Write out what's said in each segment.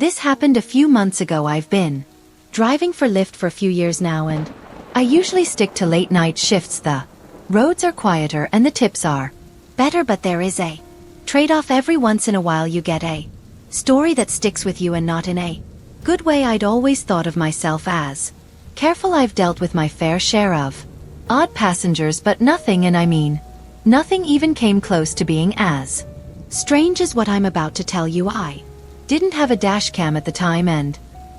This happened a few months ago. I've been driving for Lyft for a few years now, and I usually stick to late night shifts. The roads are quieter and the tips are better, but there is a trade-off. Every once in a while you get a story that sticks with you, and not in a good way. I'd always thought of myself as careful. I've dealt with my fair share of odd passengers, but nothing, and I mean nothing, even came close to being as strange as what I'm about to tell you. I didn't have a dash cam at the time, and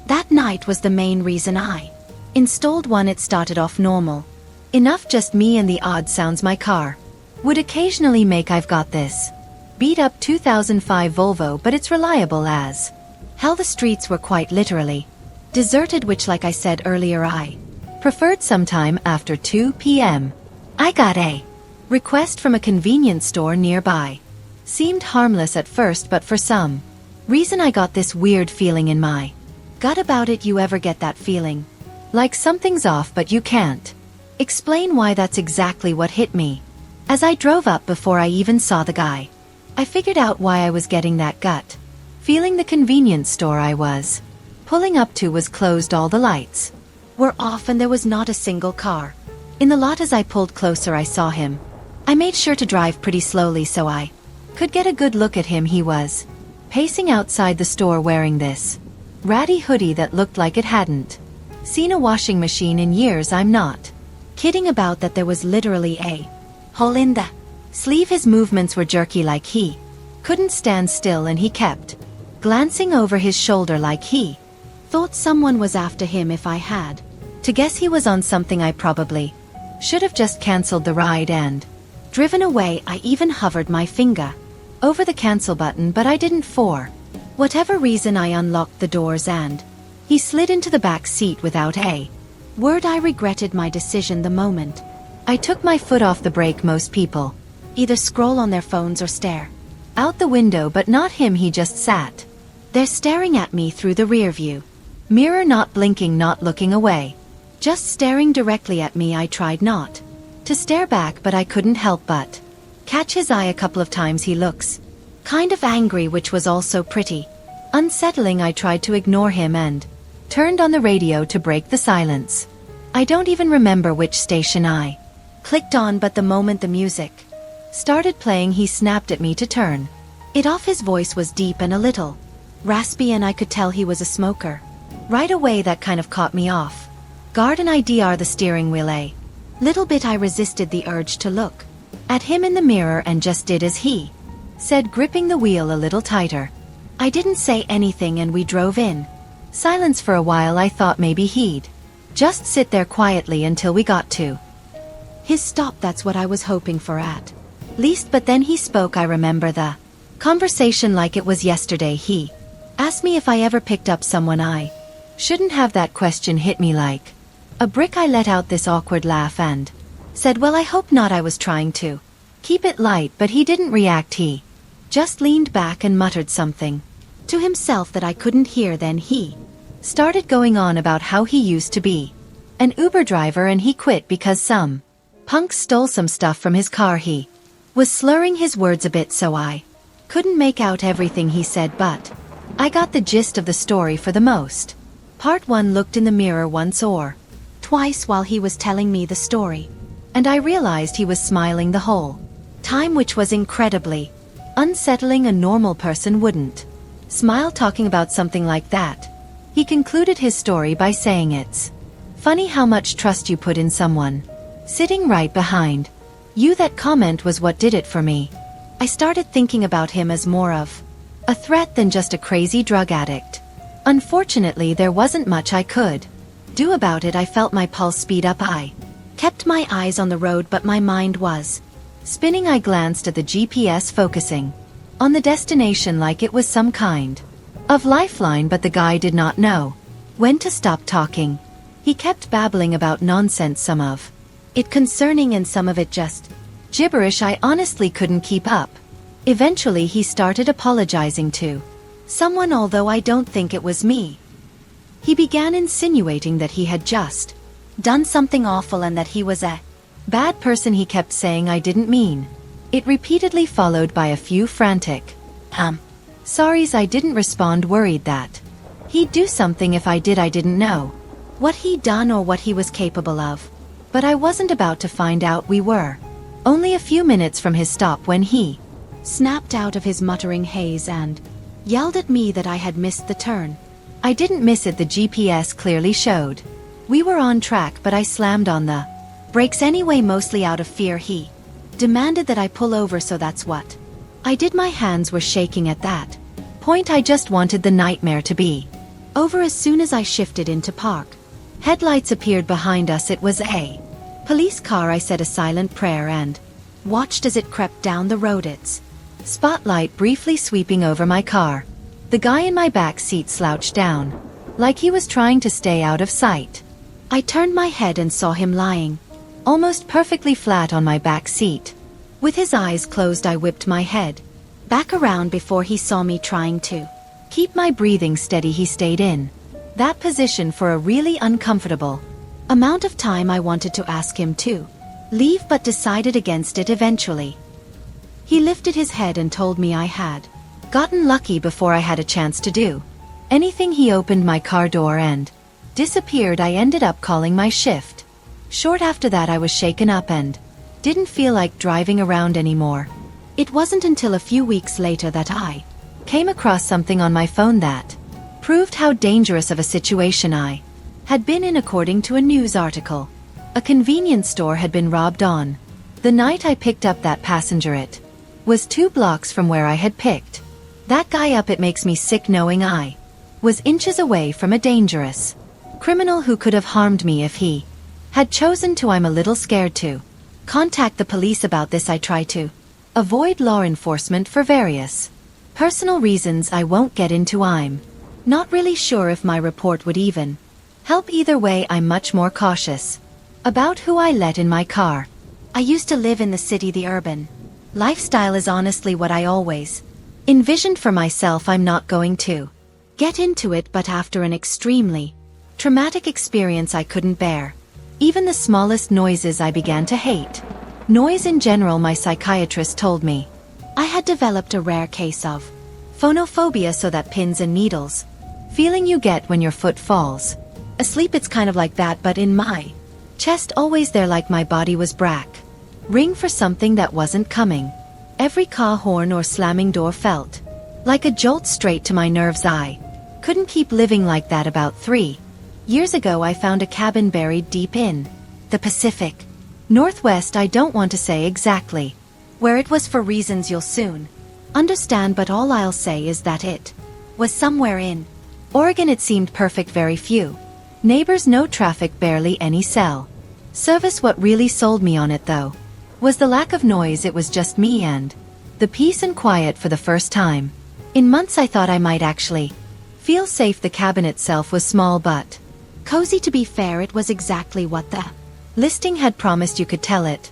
that night was the main reason I installed one. It started off normal enough, just me and the odd sounds my car would occasionally make. I've got this beat up 2005 Volvo, but it's reliable as hell. The streets were quite literally deserted, which, like I said earlier, I preferred. Sometime after 2 p.m. I got a request from a convenience store nearby. Seemed harmless at first, but for some reason I got this weird feeling in my gut about it. You ever get that feeling like something's off, but you can't explain why? That's exactly what hit me as I drove up. Before I even saw the guy, I figured out why I was getting that gut feeling. The convenience store I was pulling up to was closed. All the lights were off and there was not a single car in the lot. As I pulled closer, I saw him. I made sure to drive pretty slowly so I could get a good look at him. He was pacing outside the store wearing this ratty hoodie that looked like it hadn't seen a washing machine in years. I'm not kidding about that. There was literally a hole in the sleeve. His movements were jerky, like he couldn't stand still, and he kept glancing over his shoulder like he thought someone was after him. If I had to guess, he was on something. I probably should have just cancelled the ride and driven away. I even hovered my finger over the cancel button, but I didn't. For whatever reason, I unlocked the doors and he slid into the back seat without a word. I regretted my decision the moment I took my foot off the brake. Most people either scroll on their phones or stare out the window, but not him. He just sat there staring at me through the rearview mirror, not blinking, not looking away, just staring directly at me. I tried not to stare back, but I couldn't help but catch his eye a couple of times. He looks kind of angry, which was also pretty unsettling. I tried to ignore him and turned on the radio to break the silence. I don't even remember which station I clicked on, but the moment the music started playing, he snapped at me to turn it off. His voice was deep and a little raspy, and I could tell he was a smoker. Right away, that kind of caught me off guard, and I dr the steering wheel a little bit. I resisted the urge to look at him in the mirror and just did as he said, gripping the wheel a little tighter. I didn't say anything, and we drove in silence for a while. I thought maybe he'd just sit there quietly until we got to his stop. That's what I was hoping for at least, but then he spoke. I remember the conversation like it was yesterday. He asked me if I ever picked up someone I shouldn't have. That question hit me like a brick. I let out this awkward laugh and said, well, I hope not. I was trying to keep it light, but he didn't react. He just leaned back and muttered something to himself that I couldn't hear. Then he started going on about how he used to be an Uber driver and he quit because some punks stole some stuff from his car. He was slurring his words a bit, so I couldn't make out everything he said, but I got the gist of the story for the most part. One looked in the mirror once or twice while he was telling me the story, and I realized he was smiling the whole time, which was incredibly unsettling. A normal person wouldn't smile talking about something like that. He concluded his story by saying, it's funny how much trust you put in someone sitting right behind you. That comment was what did it for me. I started thinking about him as more of a threat than just a crazy drug addict. Unfortunately, there wasn't much I could do about it. I felt my pulse speed up. I kept my eyes on the road, but my mind was spinning. I glanced at the GPS, focusing on the destination like it was some kind of lifeline, but the guy did not know when to stop talking. He kept babbling about nonsense, some of it concerning and some of it just gibberish. I honestly couldn't keep up. Eventually he started apologizing to someone, although I don't think it was me. He began insinuating that he had just done something awful and that he was a bad person. He kept saying I didn't mean it repeatedly, followed by a few frantic sorries. I didn't respond, worried that He'd do something if I didn't know what he'd done or what he was capable of. But I wasn't about to find out. We were only a few minutes from his stop when he snapped out of his muttering haze and yelled at me that I had missed the turn. I didn't miss it, the GPS clearly showed. We were on track, but I slammed on the brakes anyway, mostly out of fear. He demanded that I pull over, so that's what I did. My hands were shaking at that point. I just wanted the nightmare to be over. As soon as I shifted into park, headlights appeared behind us. It was a police car. I said a silent prayer and watched as it crept down the road, its spotlight briefly sweeping over my car. The guy in my back seat slouched down, like he was trying to stay out of sight. I turned my head and saw him lying almost perfectly flat on my back seat. With his eyes closed, I whipped my head back around before he saw me. Trying to keep my breathing steady, he stayed in that position for a really uncomfortable amount of time. I wanted to ask him to leave, but decided against it eventually. He lifted his head and told me I had gotten lucky before I had a chance to do anything. He opened my car door and disappeared. I ended up calling my shift short after that. I was shaken up and didn't feel like driving around anymore. It wasn't until a few weeks later that I came across something on my phone that proved how dangerous of a situation I had been in. According to a news article, a convenience store had been robbed on the night I picked up that passenger. It was 2 blocks from where I had picked that guy up. It makes me sick knowing I was inches away from a dangerous criminal who could have harmed me if he had chosen to. I'm a little scared to contact the police about this. I try to avoid law enforcement for various personal reasons I won't get into. I'm not really sure if my report would even help. Either way, I'm much more cautious about who I let in my car. I used to live in the city. The urban lifestyle is honestly what I always envisioned for myself. I'm not going to get into it, but after an extremely traumatic experience I couldn't bear even the smallest noises. I began to hate noise in general. My psychiatrist told me I had developed a rare case of phonophobia, so that pins and needles feeling you get when your foot falls asleep. It's kind of like that, but in my chest, always there, like my body was brack ring for something that wasn't coming. Every car horn or slamming door felt like a jolt straight to my nerves. I couldn't keep living like that. About 3 years ago, I found a cabin buried deep in the Pacific Northwest. I don't want to say exactly where it was for reasons you'll soon understand, but all I'll say is that it was somewhere in Oregon. It seemed perfect. Very few neighbors, no traffic, barely any cell service. What really sold me on it, though, was the lack of noise. It was just me and the peace and quiet. For the first time in months, I thought I might actually feel safe. The cabin itself was small but cozy. To be fair, it was exactly what the listing had promised. You could tell it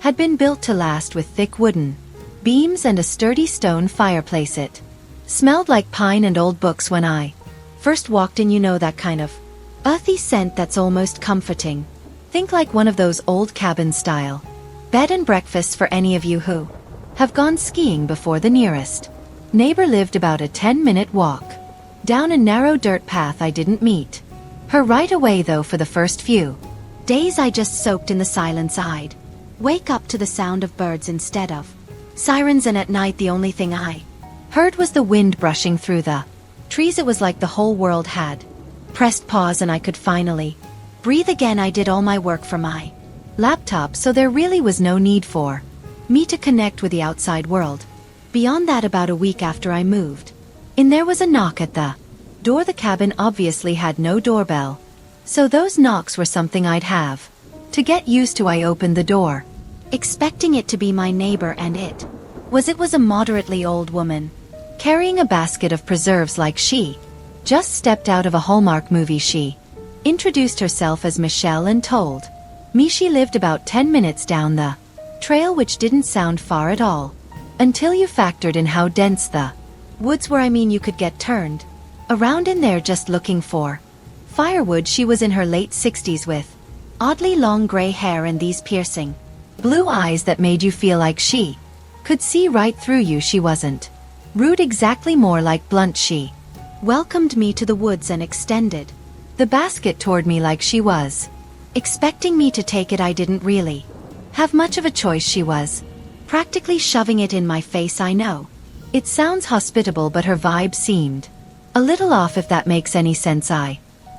had been built to last, with thick wooden beams and a sturdy stone fireplace. It smelled like pine and old books when I first walked in. You know, that kind of earthy scent that's almost comforting. Think like one of those old cabin style bed and breakfasts. For any of you who have gone skiing before, the nearest neighbor lived about a 10-minute walk down a narrow dirt path. I didn't meet her right away, though. For the first few days, I just soaked in the silence. I'd wake up to the sound of birds instead of sirens, and at night the only thing I heard was the wind brushing through the trees. It was like the whole world had pressed pause and I could finally breathe again. I did all my work from my laptop, so there really was no need for me to connect with the outside world. Beyond that, about a week after I moved in, there was a knock at the door. The cabin obviously had no doorbell, so those knocks were something I'd have to get used to. I opened the door, expecting it to be my neighbor, and it was a moderately old woman, carrying a basket of preserves like she just stepped out of a Hallmark movie. She introduced herself as Michelle and told me she lived about 10 minutes down the trail, which didn't sound far at all until you factored in how dense the woods were. I mean, you could get turned around in there just looking for firewood. She was in her late 60s with oddly long gray hair and these piercing blue eyes that made you feel like she could see right through you. She wasn't rude exactly, more like blunt. She welcomed me to the woods and extended the basket toward me like she was expecting me to take it. I didn't really have much of a choice. She was practically shoving it in my face. I know it sounds hospitable, but her vibe seemed a little off, if that makes any sense. I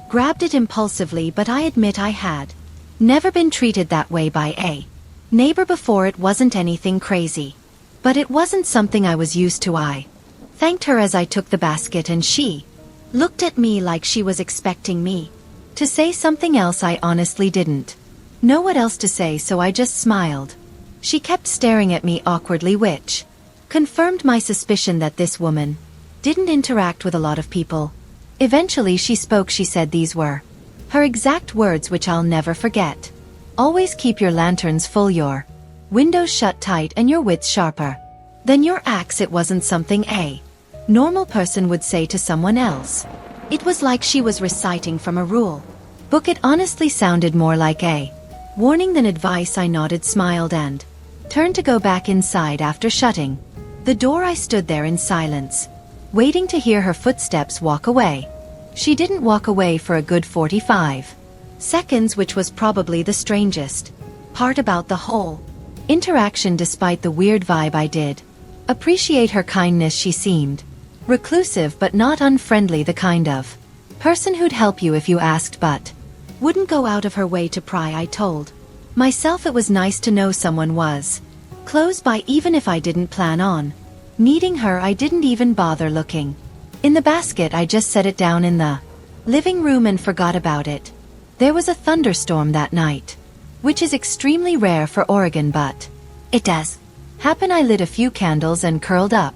grabbed it impulsively, but I admit I had never been treated that way by a neighbor before. It wasn't anything crazy, but it wasn't something I was used to. I thanked her as I took the basket, and she looked at me like she was expecting me to say something else. I honestly didn't know what else to say, so I just smiled. She kept staring at me awkwardly, which confirmed my suspicion that this woman didn't interact with a lot of people. Eventually she spoke. She said these were her exact words, which I'll never forget. Always keep your lanterns full, your windows shut tight, and your wits sharper than your axe. It wasn't something a normal person would say to someone else. It was like she was reciting from a rule book. It honestly sounded more like a warning than advice. I nodded, smiled, and turned to go back inside. After shutting the door, I stood there in silence, waiting to hear her footsteps walk away. She didn't walk away for a good 45 seconds, which was probably the strangest part about the whole interaction. Despite the weird vibe, I did appreciate her kindness. She seemed reclusive but not unfriendly, the kind of person who'd help you if you asked, but wouldn't go out of her way to pry. I told myself it was nice to know someone was close by, even if I didn't plan on meeting her. I didn't even bother looking in the basket. I just set it down in the living room and forgot about it. There was a thunderstorm that night, which is extremely rare for Oregon, but it does happen. I lit a few candles and curled up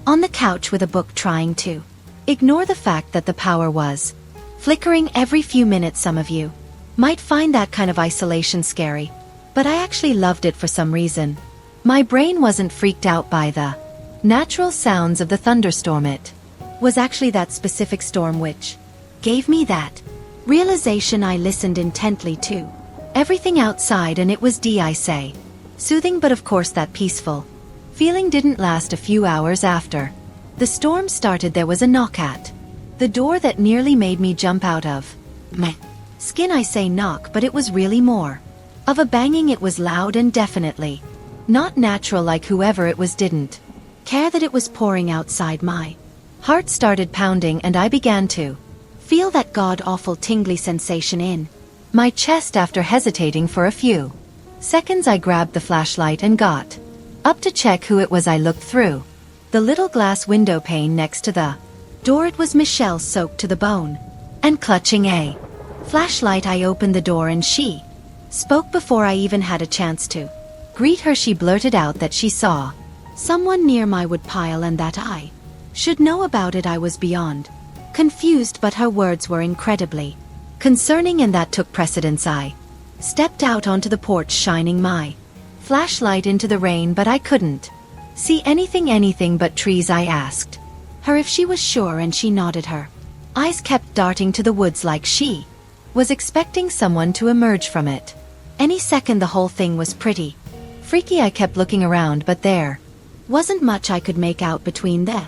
on the couch with a book, trying to ignore the fact that the power was flickering every few minutes. Some of you might find that kind of isolation scary, but I actually loved it for some reason. My brain wasn't freaked out by the natural sounds of the thunderstorm. It was actually that specific storm which gave me that realization. I listened intently to everything outside, and it was I say soothing, but of course that peaceful feeling didn't last. A few hours after the storm started, there was a knock at the door that nearly made me jump out of my skin. I say knock, but it was really more of a banging. It was loud and definitely not natural, like whoever it was didn't care that it was pouring outside. My heart started pounding, and I began to feel that god-awful tingly sensation in my chest. After hesitating for a few seconds, I grabbed the flashlight and got up to check who it was. I looked through the little glass window pane next to the door. It was Michelle, soaked to the bone and clutching a flashlight. I opened the door and she spoke before I even had a chance to greet her. She blurted out that she saw someone near my woodpile and that I should know about it. I was beyond confused, but her words were incredibly concerning, and that took precedence. I stepped out onto the porch, shining my flashlight into the rain, but I couldn't see anything but trees. I asked her if she was sure, and she nodded. Her eyes kept darting to the woods like she was expecting someone to emerge from it any second. The whole thing was pretty freaky. I kept looking around, but there wasn't much I could make out between the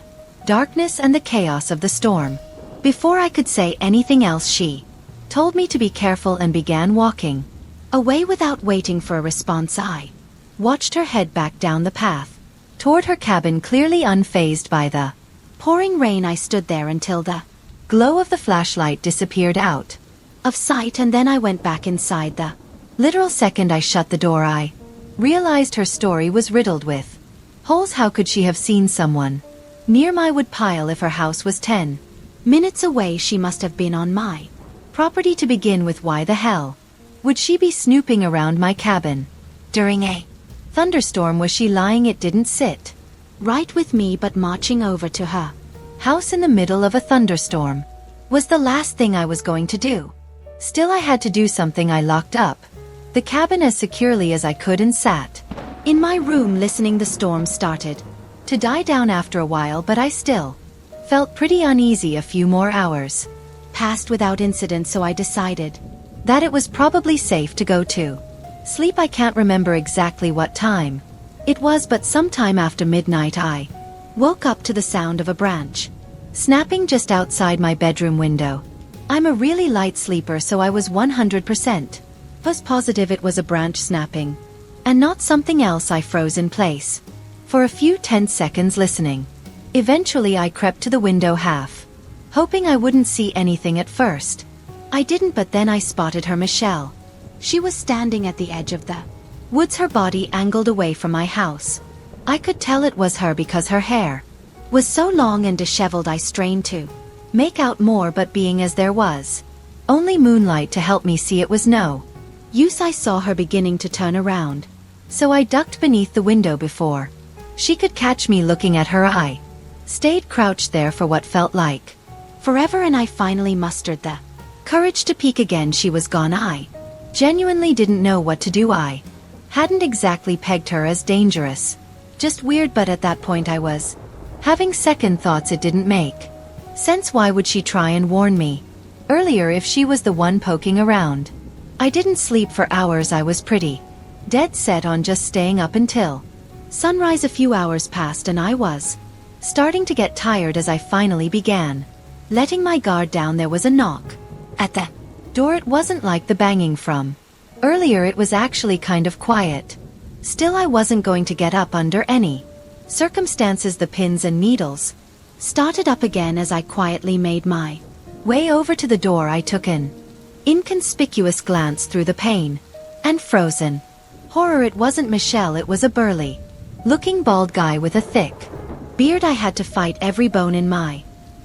darkness and the chaos of the storm. Before I could say anything else, she told me to be careful and began walking away without waiting for a response. I watched her head back down the path toward her cabin, clearly unfazed by the pouring rain. I stood there until the glow of the flashlight disappeared out of sight, and then I went back inside. The literal second I shut the door, I realized her story was riddled with holes. How could she have seen someone near my woodpile if her house was 10 minutes away? She must have been on my property to begin with. Why the hell would she be snooping around my cabin during a thunderstorm? Was she lying? It didn't sit right with me, but marching over to her house in the middle of a thunderstorm was the last thing I was going to do. Still, I had to do something. I locked up the cabin as securely as I could and sat in my room listening. The storm started to die down after a while, but I still felt pretty uneasy. A few more hours passed without incident, so I decided that it was probably safe to go to sleep. I can't remember exactly what time it was, but sometime after midnight I woke up to the sound of a branch snapping just outside my bedroom window. I'm a really light sleeper, so I was 100% positive it was a branch snapping, and not something else. I froze in place for a few tense seconds listening. Eventually I crept to the window half, hoping I wouldn't see anything at first. I didn't, but then I spotted her, Michelle. She was standing at the edge of the woods, her body angled away from my house. I could tell it was her because her hair was so long and disheveled. I strained to make out more, but being as there was only moonlight to help me see, it was no use. I saw her beginning to turn around, so I ducked beneath the window before she could catch me looking at her. I stayed crouched there for what felt like forever, and I finally mustered the courage to peek again. She was gone. I genuinely didn't know what to do. I hadn't exactly pegged her as dangerous, just weird, but at that point I was having second thoughts. It didn't make sense. Why would she try and warn me earlier if she was the one poking around? I didn't sleep for hours. I was pretty dead set on just staying up until sunrise. A few hours passed and I was starting to get tired as I finally began letting my guard down. There was a knock at the door. It wasn't like the banging from earlier. It was actually kind of quiet. Still, I wasn't going to get up under any circumstances. The pins and needles started up again as I quietly made my way over to the door. I took an inconspicuous glance through the pane and frozen horror. It wasn't Michelle. It was a burly looking bald guy with a thick beard. I had to fight every bone in my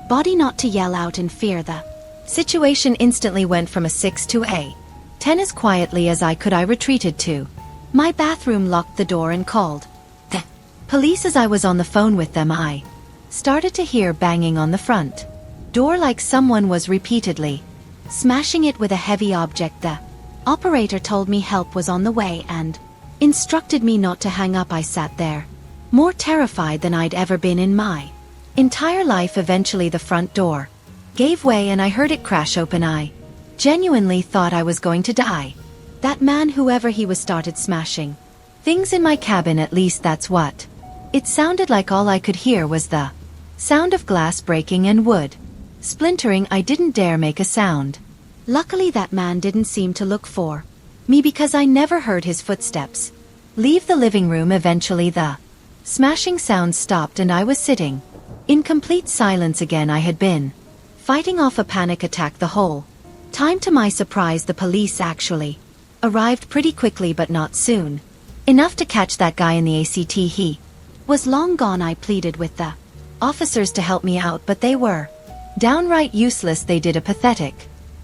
body not to yell out in fear. The situation instantly went from a 6 to a 10. As quietly as I could, I retreated to my bathroom, locked the door, and called the police. As I was on the phone with them, I started to hear banging on the front door, like someone was repeatedly smashing it with a heavy object. The operator told me help was on the way and instructed me not to hang up. I sat there, more terrified than I'd ever been in my entire life. Eventually the front door gave way and I heard it crash open. I genuinely thought I was going to die. That man, whoever he was, started smashing things in my cabin. At least that's what it sounded like. All I could hear was the sound of glass breaking and wood splintering. I didn't dare make a sound. Luckily that man didn't seem to look for me because I never heard his footsteps leave the living room. Eventually the smashing sounds stopped and I was sitting in complete silence again. I had been fighting off a panic attack the whole time. To my surprise, the police actually arrived pretty quickly, but not soon enough to catch that guy in the ACT. He was long gone. I pleaded with the officers to help me out, but they were downright useless. They did a pathetic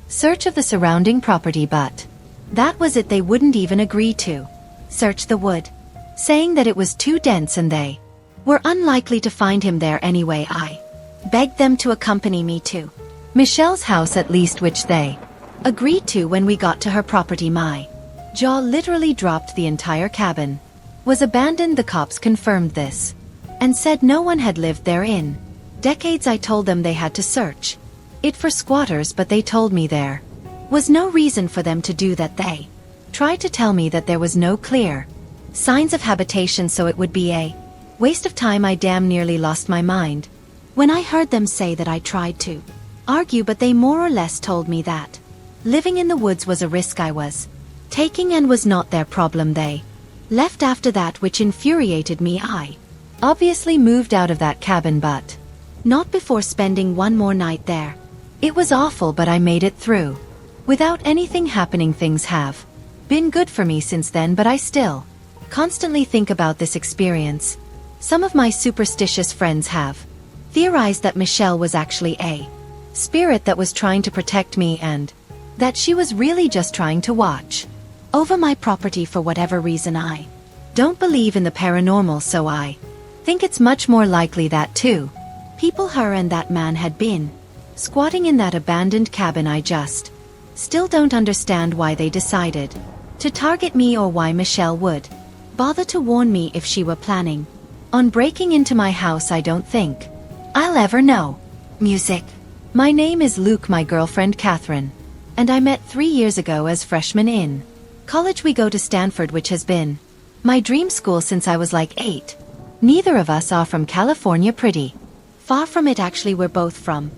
search of the surrounding property, but that was it. They wouldn't even agree to search the wood, saying that it was too dense and they were unlikely to find him there anyway. I begged them to accompany me to Michelle's house at least, which they agreed to. When we got to her property, my jaw literally dropped. The entire cabin was abandoned. The cops confirmed this and said no one had lived there in decades. I told them they had to search it for squatters, but they told me there was no reason for them to do that. They tried to tell me that there was no clear signs of habitation, so it would be a waste of time. I damn nearly lost my mind when I heard them say that. I tried to argue, but they more or less told me that living in the woods was a risk I was taking and was not their problem. They left after that, which infuriated me. I obviously moved out of that cabin, but not before spending one more night there. It was awful, but I made it through without anything happening. Things have been good for me since then, but I still constantly think about this experience. Some of my superstitious friends have theorized that Michelle was actually a spirit that was trying to protect me, and that she was really just trying to watch over my property for whatever reason. I don't believe in the paranormal, so I think it's much more likely that two people, her and that man, had been squatting in that abandoned cabin. I just still don't understand why they decided to target me, or why Michelle would bother to warn me if she were planning on breaking into my house. I don't think I'll ever know. Music. My name is Luke, my girlfriend Catherine, and I met 3 years ago as freshmen in college. We go to Stanford, which has been my dream school since I was like 8. Neither of us are from California. Pretty Far from it, actually. We're both from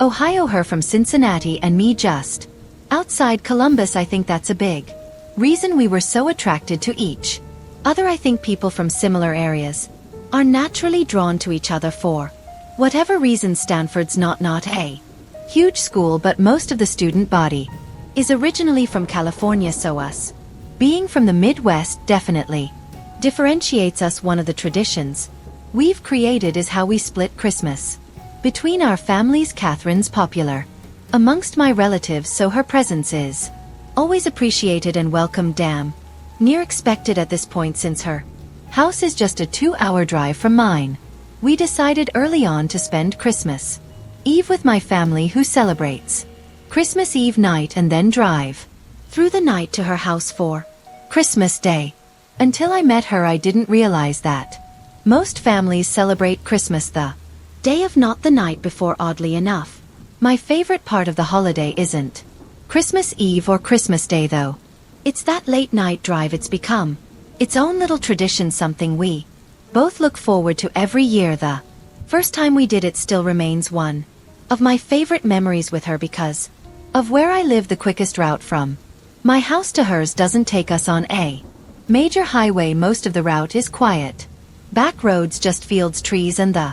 Ohio, her from Cincinnati and me just outside Columbus. I think that's a big reason we were so attracted to each other. I think people from similar areas are naturally drawn to each other for whatever reason. Stanford's not a huge school, but most of the student body is originally from California, so us being from the Midwest definitely differentiates us. One of the traditions we've created is how we split Christmas between our families. Catherine's popular amongst my relatives, so her presence is always appreciated and welcome. Damn near expected at this point, since her house is just a 2-hour drive from mine. We decided early on to spend Christmas Eve with my family, who celebrates Christmas Eve night, and then drive through the night to her house for Christmas Day. Until I met her, I didn't realize that most families celebrate Christmas the day of, not the night before. Oddly enough, my favorite part of the holiday isn't Christmas Eve or Christmas Day, though. It's that late night drive. It's become its own little tradition, something we both look forward to every year. The first time we did it still remains one of my favorite memories with her because of where I live. The quickest route from my house to hers doesn't take us on a major highway. Most of the route is quiet back roads, just fields, trees, and the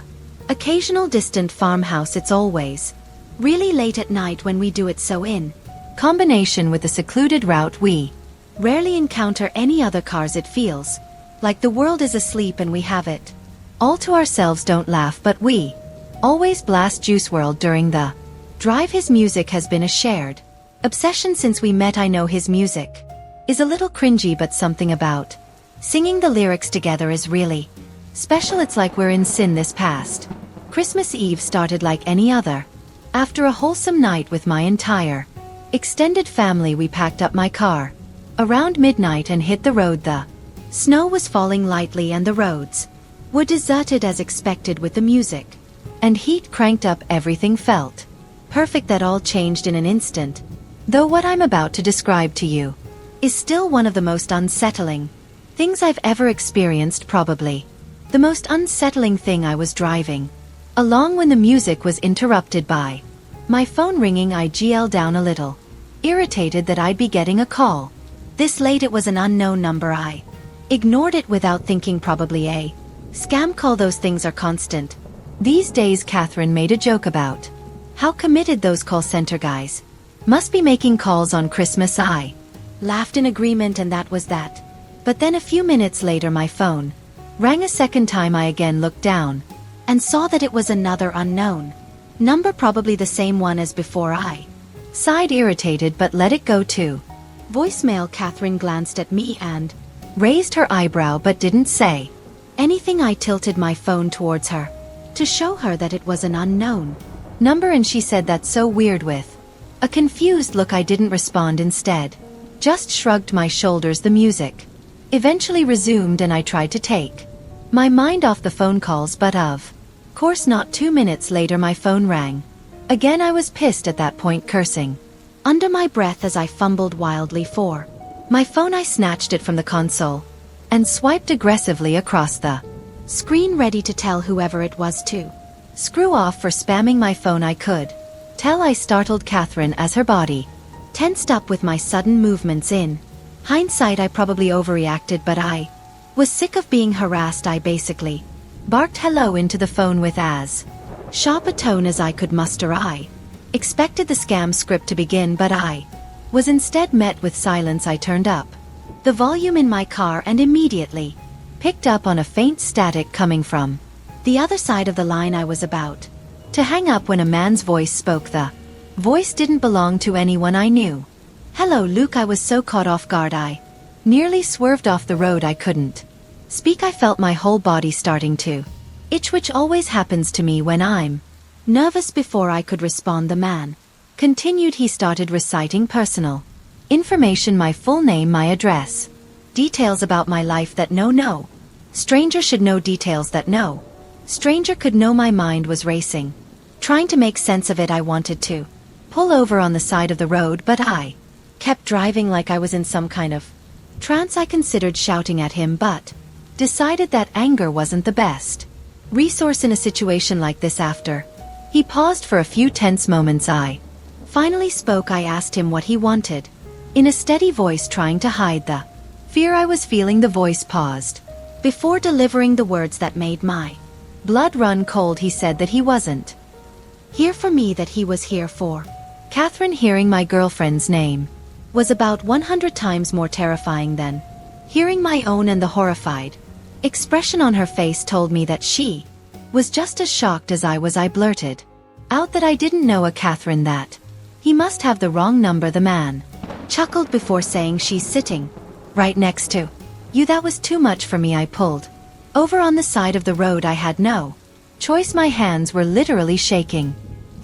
occasional distant farmhouse. It's always really late at night when we do it, so in combination with the secluded route, we rarely encounter any other cars. It feels like the world is asleep and we have it all to ourselves. Don't laugh, but we always blast Juice WRLD during the drive. His music has been a shared obsession since we met. I know his music is a little cringy, but something about singing the lyrics together is really special. It's like we're in sin. This past Christmas Eve started like any other. After a wholesome night with my entire extended family, we packed up my car around midnight and hit the road. The snow was falling lightly and the roads were deserted as expected. With the music and heat cranked up, everything felt perfect. That all changed in an instant, though what I'm about to describe to you is still one of the most unsettling things I've ever experienced. Probably the most unsettling thing. I was driving along when the music was interrupted by my phone ringing. I GL down a little, irritated that I'd be getting a call this late. It was an unknown number. I ignored it without thinking, probably a scam call. Those things are constant these days. Catherine made a joke about how committed those call center guys must be making calls on Christmas. I laughed in agreement, and that was that. But then a few minutes later, my phone rang a second time. I again looked down and saw that it was another unknown number, probably the same one as before. I sighed, irritated, but let it go too. Voicemail. Catherine glanced at me and raised her eyebrow, but didn't say anything. I tilted my phone towards her to show her that it was an unknown number, and she said, "That's so weird," with a confused look. I didn't respond, instead just shrugged my shoulders. The music eventually resumed and I tried to take my mind off the phone calls, but of course not. 2 minutes later my phone rang again. I was pissed at that point, cursing under my breath as I fumbled wildly for my phone. I snatched it from the console and swiped aggressively across the screen, ready to tell whoever it was to screw off for spamming my phone. I could tell I startled Catherine as her body tensed up with my sudden movements. In hindsight, I probably overreacted, but I was sick of being harassed. I basically barked hello into the phone with as sharp a tone as I could muster. I expected the scam script to begin, but I was instead met with silence. I turned up the volume in my car and immediately picked up on a faint static coming from the other side of the line. I was about to hang up when a man's voice spoke. The voice didn't belong to anyone I knew. "Hello, Luke." I was so caught off guard I nearly swerved off the road. I couldn't speak. I felt my whole body starting to itch, which always happens to me when I'm nervous. Before I could respond, the man continued. He started reciting personal information, my full name, my address, details about my life that no stranger should know, details that no stranger could know. My mind was racing, trying to make sense of it. I wanted to pull over on the side of the road, but I kept driving like I was in some kind of trance. I considered shouting at him, but decided that anger wasn't the best resource in a situation like this after. He paused for a few tense moments. I finally spoke. I asked him what he wanted. In a steady voice, trying to hide the fear I was feeling. The voice paused before delivering the words that made my blood run cold. He said that he wasn't here for me, that he was here for Catherine. Hearing my girlfriend's name was about 100 times more terrifying than hearing my own, and the horrified expression on her face told me that she was just as shocked as I was. I blurted out that I didn't know a Catherine, that he must have the wrong number. The man chuckled before saying, "She's sitting right next to you." That was too much for me. I pulled over on the side of the road. I had no choice. My hands were literally shaking.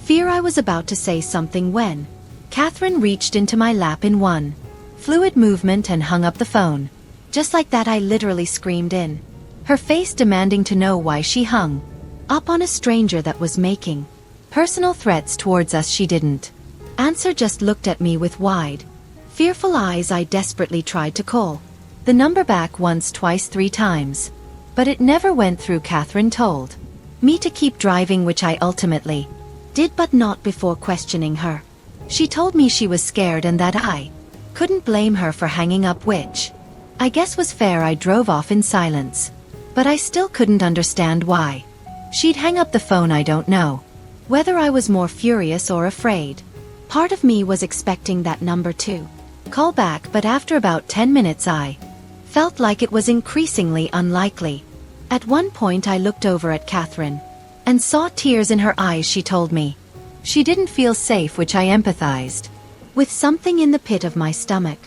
Fear. I was about to say something when Catherine reached into my lap in one fluid movement and hung up the phone. Just like that, I literally screamed in her face, demanding to know why she hung up on a stranger that was making personal threats towards us. She didn't answer, just looked at me with wide, fearful eyes. I desperately tried to call the number back once, twice, 3 times, but it never went through. Catherine told me to keep driving, which I ultimately did, but not before questioning her. She told me she was scared and that I couldn't blame her for hanging up, which I guess was fair. I drove off in silence, but I still couldn't understand why she'd hang up the phone. I don't know whether I was more furious or afraid. Part of me was expecting that number to call back, but after about 10 minutes I felt like it was increasingly unlikely. At one point I looked over at Catherine and saw tears in her eyes. She told me she didn't feel safe, which I empathized with. Something in the pit of my stomach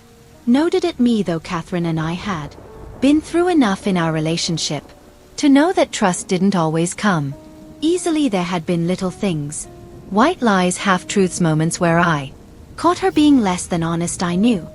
noted at me, though Catherine and I had been through enough in our relationship to know that trust didn't always come easily. There had been little things, white lies, half-truths, moments where I caught her being less than honest. I knew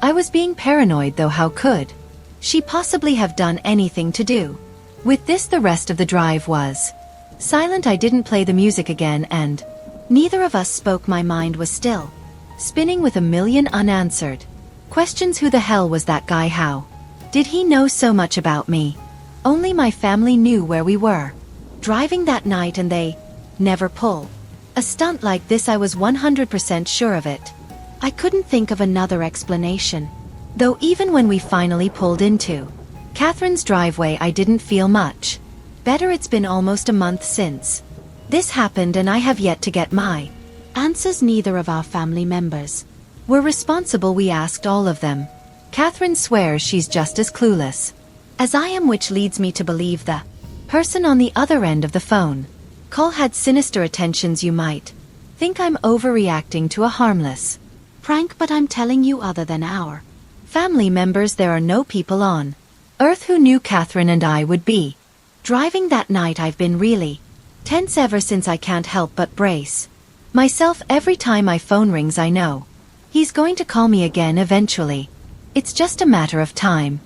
I was being paranoid, though how could she possibly have done anything to do with this? The rest of the drive was silent. I didn't play the music again, and neither of us spoke. My mind was still spinning with a million unanswered questions. Who the hell was that guy? How did he know so much about me? Only my family knew where we were driving that night, and they never pull a stunt like this. I was 100% sure of it. I couldn't think of another explanation, though. Even when we finally pulled into Catherine's driveway, I didn't feel much better. It's been almost a month since this happened, and I have yet to get my answers. Neither of our family members were responsible. We asked all of them. Catherine swears she's just as clueless as I am, which leads me to believe the person on the other end of the phone call had sinister intentions. You might think I'm overreacting to a harmless prank, but I'm telling you, other than our family members, there are no people on earth who knew Catherine and I would be driving that night. I've been really tense ever since. I can't help but brace myself every time my phone rings. I know he's going to call me again eventually. It's just a matter of time.